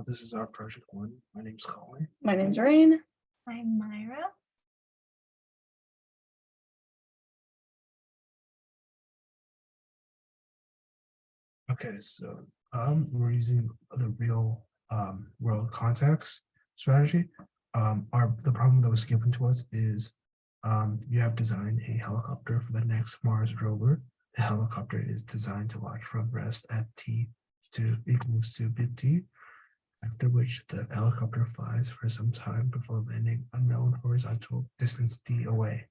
This is our project one. My name's Colin. My name's Rain. I'm Myra. Okay, so we're using the real world context strategy. The problem that was given to us is you have designed a helicopter for the next Mars rover. The helicopter is designed to launch from rest at t equals to bit t, after which the helicopter flies for some time before landing unknown horizontal distance d away.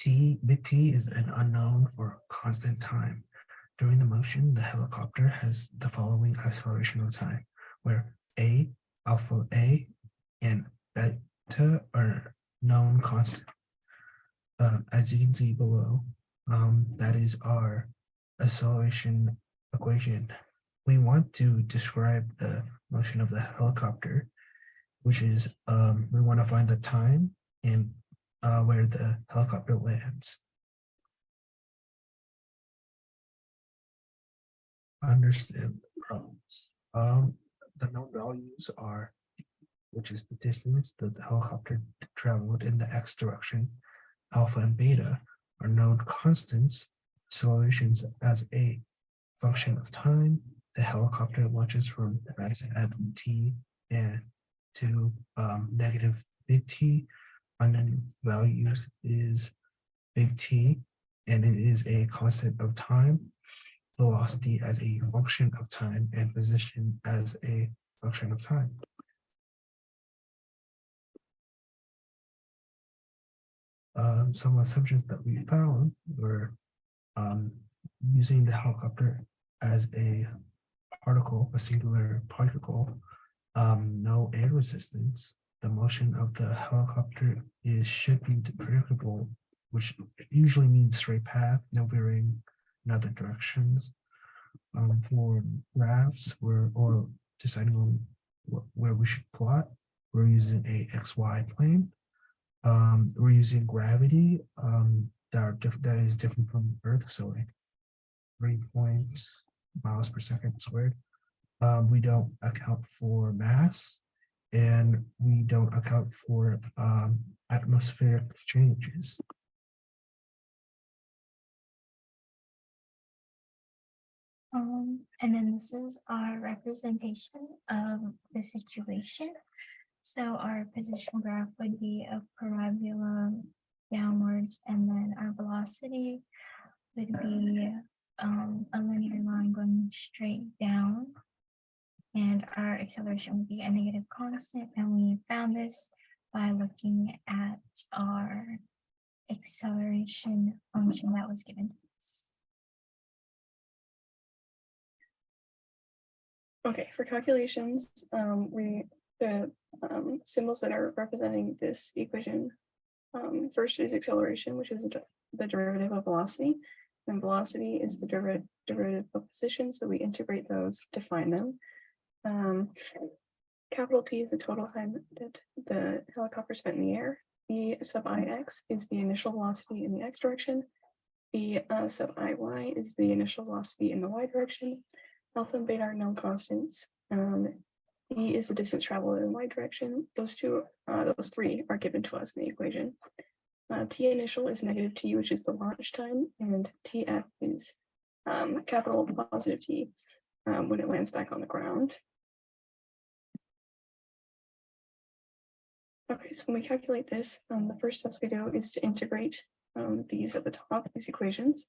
Bit t is an unknown for constant time. During the motion, the helicopter has the following acceleration of time, where alpha A, and beta are known constant. As you can see below, that is our acceleration equation. We want to describe the motion of the helicopter, which is we want to find the time and where the helicopter lands. Understand the problems. The known values are, which is the distance that the helicopter traveled in the x direction. Alpha and beta are known constants, accelerations as a function of time. The helicopter launches from rest at t and to negative big T. Unknown values is big T, and it is a constant of time. Velocity as a function of time, and position as a function of time. Some assumptions that we found were using the helicopter as a particle, a singular particle, no air resistance. The motion of the helicopter should be predictable, which usually means straight path, no veering in other directions. For graphs or deciding on where we should plot, we're using a XY plane. We're using gravity that is different from Earth, so like 3 miles per second squared. We don't account for mass, and we don't account for atmospheric changes. And then this is our representation of the situation. So our position graph would be a parabola downwards, and then our velocity would be a linear line going straight down, and our acceleration would be a negative constant. And we found this by looking at our acceleration function that was given to us. Okay, for calculations, the symbols that are representing this equation, first is acceleration, which is the derivative of velocity, and velocity is the derivative of position, so we integrate those to find them. Capital T is the total time that the helicopter spent in the air. V sub ix is the initial velocity in the x direction. V sub iy is the initial velocity in the y direction. Alpha and beta are known constants. E is the distance traveled in the y direction. Those three are given to us in the equation. T initial is negative T, which is the launch time, and TF is capital positive T when it lands back on the ground. Okay, so when we calculate this, the first steps we do is to integrate these at the top, these equations.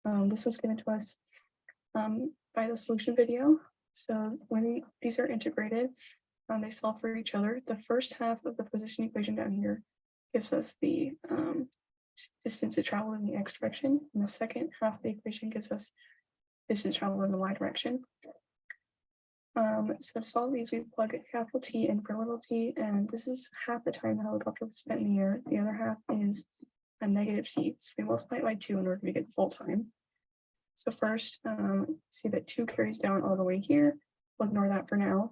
This was given to us by the solution video. So when these are integrated, they solve for each other. The first half of the position equation down here gives us the distance it traveled in the x direction, and the second half of the equation gives us distance traveled in the y direction. So to solve these, we plug capital T in for little t, and this is half the time the helicopter was spent in the air. The other half is a negative t, so we multiply it by 2 in order to get the full time. So first, see that 2 carries down all the way here. We'll ignore that for now.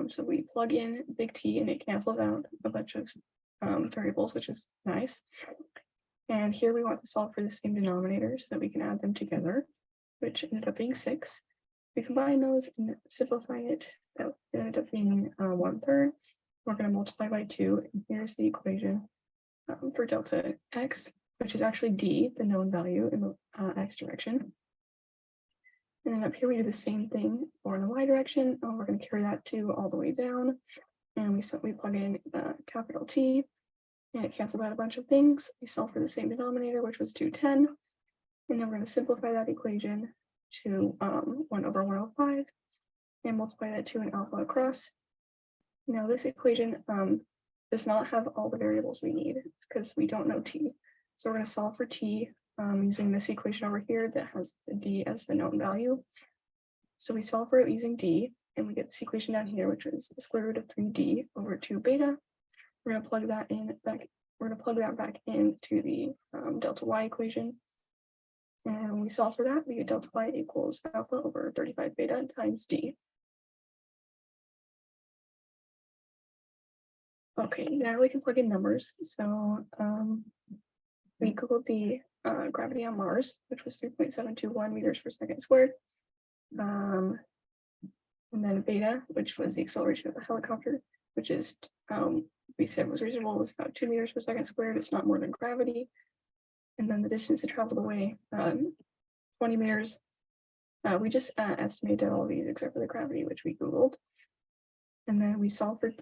So we plug in big T and it cancels out a bunch of variables, which is nice. And here we want to solve for the same denominator so that we can add them together, which ended up being 6. we combine those and simplify it. That ended up being 1/3. We're going to multiply by 2. And here's the equation for delta x, which is actually d, the known value in the x direction. And then up here, we do the same thing for the y direction. We're going to carry that 2 all the way down. And we plug in capital T, and it cancels out a bunch of things. We solve for the same denominator, which was 210. And then we're going to simplify that equation to 1/105 and multiply that to an alpha across. Now this equation does not have all the variables we need because we don't know t. So we're going to solve for t using this equation over here that has the d as the known value. So we solve for it using d, and we get this equation down here, which is the square root of 3d over 2 beta. We're going to plug that in back. We're going to plug that back into the delta y equation. And when we solve for that, we get delta y equals alpha over 35 beta times d. Okay, now we can plug in numbers. So we googled the gravity on Mars, which was 3.721 meters per second squared. And then beta, which was the acceleration of the helicopter, which is we said was reasonable, was about 2 meters per second squared. It's not more than gravity. And then the distance it traveled away, 20 meters. We just estimated all of these except for the gravity, which we googled. And then we solve for,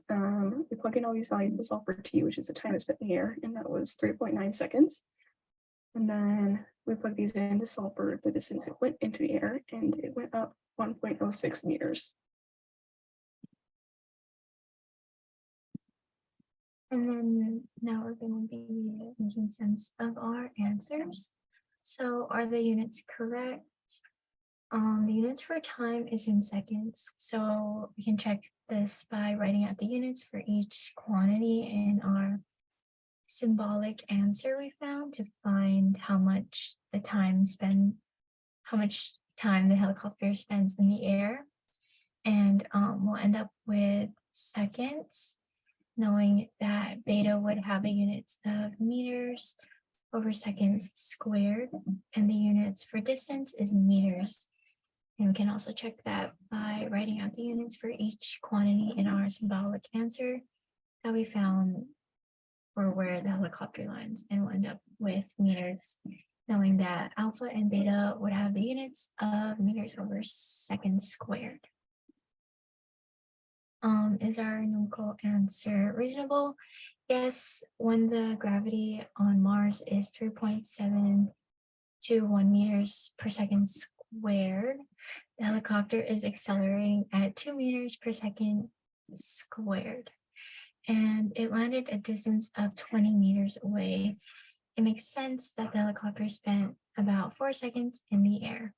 we plug in all these values to solve for t, which is the time it spent in the air, and that was 3.9 seconds. And then we plug these in to solve for the distance it went into the air, and it went up 1.06 meters. And then now we're going to be making sense of our answers. So are the units correct? The units for time is in seconds. So we can check this by writing out the units for each quantity in our symbolic answer we found to find how much time the helicopter spends in the air. And we'll end up with seconds, knowing that beta would have a units of meters over seconds squared, and the units for distance is meters. And we can also check that by writing out the units for each quantity in our symbolic answer that we found for where the helicopter lands, and we'll end up with meters, knowing that alpha and beta would have the units of meters over seconds squared. Is our numerical answer reasonable? Yes, when the gravity on Mars is 3.721 meters per second squared, the helicopter is accelerating at 2 meters per second squared, and it landed a distance of 20 meters away. It makes sense that the helicopter spent about 4 seconds in the air.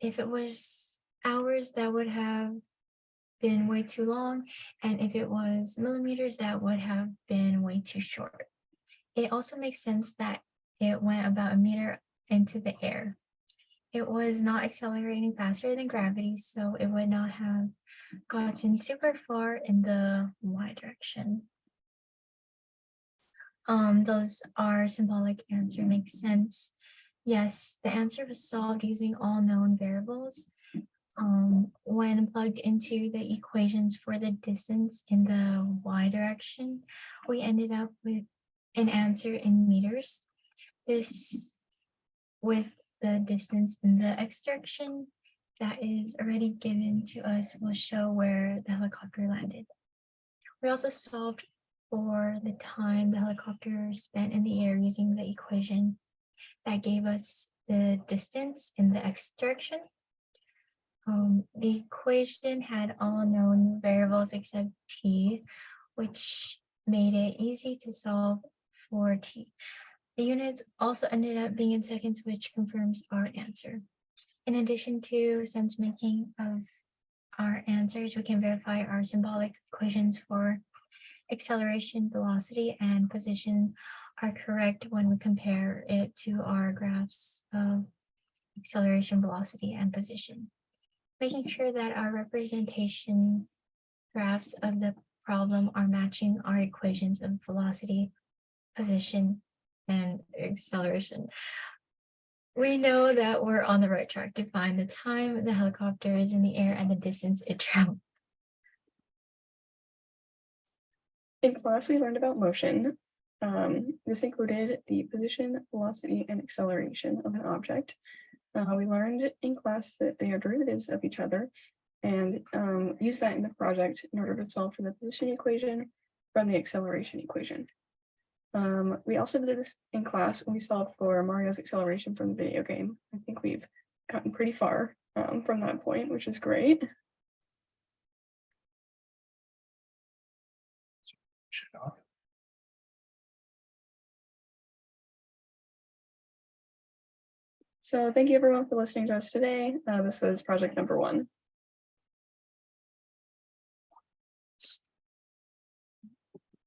If it was hours, that would have been way too long, and if it was millimeters, that would have been way too short. It also makes sense that it went about a meter into the air. It was not accelerating faster than gravity, so it would not have gotten super far in the y direction. Those are symbolic answer makes sense. Yes, the answer was solved using all known variables. When plugged into the equations for the distance in the y direction, we ended up with an answer in meters. This, with the distance in the x direction that is already given to us, will show where the helicopter landed. We also solved for the time the helicopter spent in the air using the equation that gave us the distance in the x direction. The equation had all known variables except t, which made it easy to solve for t. The units also ended up being in seconds, which confirms our answer. In addition to sense making of our answers, we can verify our symbolic equations for acceleration, velocity, and position are correct when we compare it to our graphs of acceleration, velocity, and position. Making sure that our representation graphs of the problem are matching our equations of velocity, position, and acceleration We know that we're on the right track to find the time the helicopter is in the air and the distance it travels. In class, we learned about motion. This included the position, velocity, and acceleration of an object. We learned in class that they are derivatives of each other and use that in the project in order to solve for the position equation from the acceleration equation. We also did this in class when we solved for Mario's acceleration from the video game. I think we've gotten pretty far from that point, which is great. Shut off. So thank you everyone for listening to us today. This was project number 1.